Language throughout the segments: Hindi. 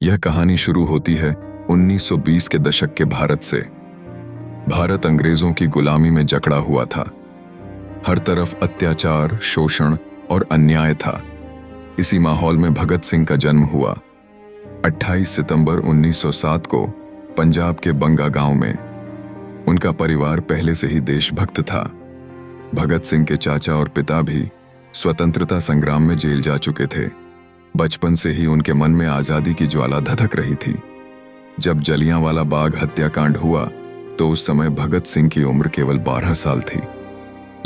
यह कहानी शुरू होती है 1920 के दशक के भारत से। भारत अंग्रेजों की गुलामी में जकड़ा हुआ था। हर तरफ अत्याचार, शोषण और अन्याय था। इसी माहौल में भगत सिंह का जन्म हुआ 28 सितंबर 1907 को पंजाब के बंगा गांव में। उनका परिवार पहले से ही देशभक्त था। भगत सिंह के चाचा और पिता भी स्वतंत्रता संग्राम में जेल जा चुके थे। बचपन से ही उनके मन में आजादी की ज्वाला धधक रही थी। जब जलियांवाला बाग हत्याकांड हुआ तो उस समय भगत सिंह की उम्र केवल 12 साल थी,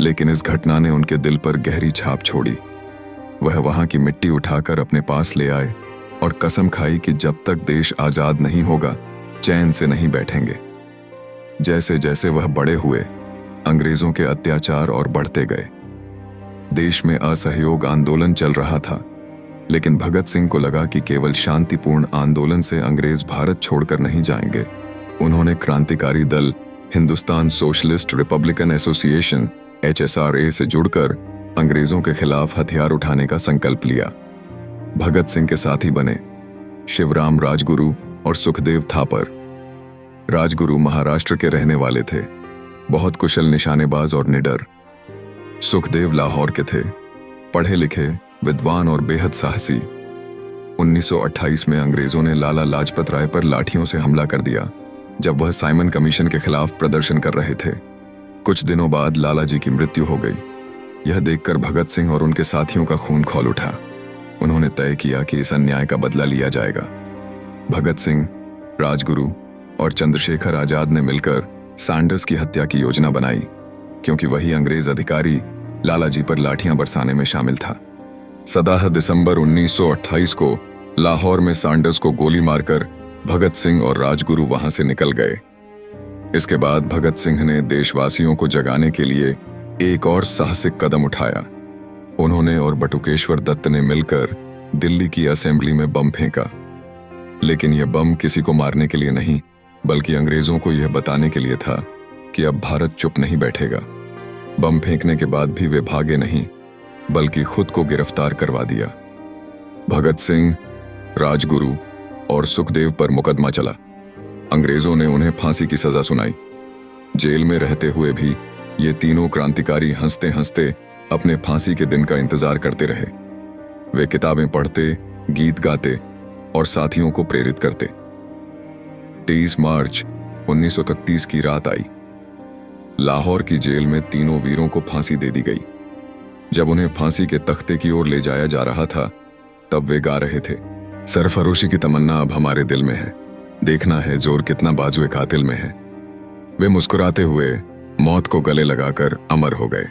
लेकिन इस घटना ने उनके दिल पर गहरी छाप छोड़ी। वह वहां की मिट्टी उठाकर अपने पास ले आए और कसम खाई कि जब तक देश आजाद नहीं होगा चैन से नहीं बैठेंगे। जैसे जैसे वह बड़े हुए, अंग्रेजों के अत्याचार और बढ़ते गए। देश में असहयोग आंदोलन चल रहा था, लेकिन भगत सिंह को लगा कि केवल शांतिपूर्ण आंदोलन से अंग्रेज भारत छोड़कर नहीं जाएंगे। उन्होंने क्रांतिकारी दल Hindustan socialist Republican association HSRA से जुड़कर अंग्रेजों के खिलाफ हथियार उठाने का संकल्प लिया। भगत सिंह के साथी बने शिवराम राजगुरु और सुखदेव थापर। राजगुरु महाराष्ट्र के रहने वाले थे, बहुत कुशल निशानेबाज और निडर। सुखदेव लाहौर के थे, पढ़े लिखे, विद्वान और बेहद साहसी। 1928 में अंग्रेजों ने लाला लाजपत राय पर लाठियों से हमला कर दिया जब वह साइमन कमीशन के खिलाफ प्रदर्शन कर रहे थे। कुछ दिनों बाद लाला जी की मृत्यु हो गई। यह देखकर भगत सिंह और उनके साथियों का खून खौल उठा। उन्होंने तय किया कि इस अन्याय का बदला लिया जाएगा। भगत सिंह, राजगुरु और चंद्रशेखर आजाद ने मिलकर सैंडर्स की हत्या की योजना बनाई, क्योंकि वही अंग्रेज अधिकारी लाला जी पर लाठियां बरसाने में शामिल था। 17 दिसंबर 1928 को लाहौर में सैंडर्स को गोली मारकर भगत सिंह और राजगुरु वहां से निकल गए। इसके बाद भगत सिंह ने देशवासियों को जगाने के लिए एक और साहसिक कदम उठाया। उन्होंने और बटुकेश्वर दत्त ने मिलकर दिल्ली की असेंबली में बम फेंका। लेकिन यह बम किसी को मारने के लिए नहीं, बल्कि अंग्रेजों को यह बताने के लिए था कि अब भारत चुप नहीं बैठेगा। बम फेंकने के बाद भी वे भागे नहीं, बल्कि खुद को गिरफ्तार करवा दिया। भगत सिंह, राजगुरु और सुखदेव पर मुकदमा चला। अंग्रेजों ने उन्हें फांसी की सजा सुनाई। जेल में रहते हुए भी ये तीनों क्रांतिकारी हंसते हंसते अपने फांसी के दिन का इंतजार करते रहे। वे किताबें पढ़ते, गीत गाते और साथियों को प्रेरित करते। 23 मार्च 1931 की रात आई। लाहौर की जेल में तीनों वीरों को फांसी दे दी गई। जब उन्हें फांसी के तख्ते की ओर ले जाया जा रहा था, तब वे गा रहे थे, सरफरोशी की तमन्ना अब हमारे दिल में है, देखना है जोर कितना बाजुए कातिल में है। वे मुस्कुराते हुए मौत को गले लगाकर अमर हो गए।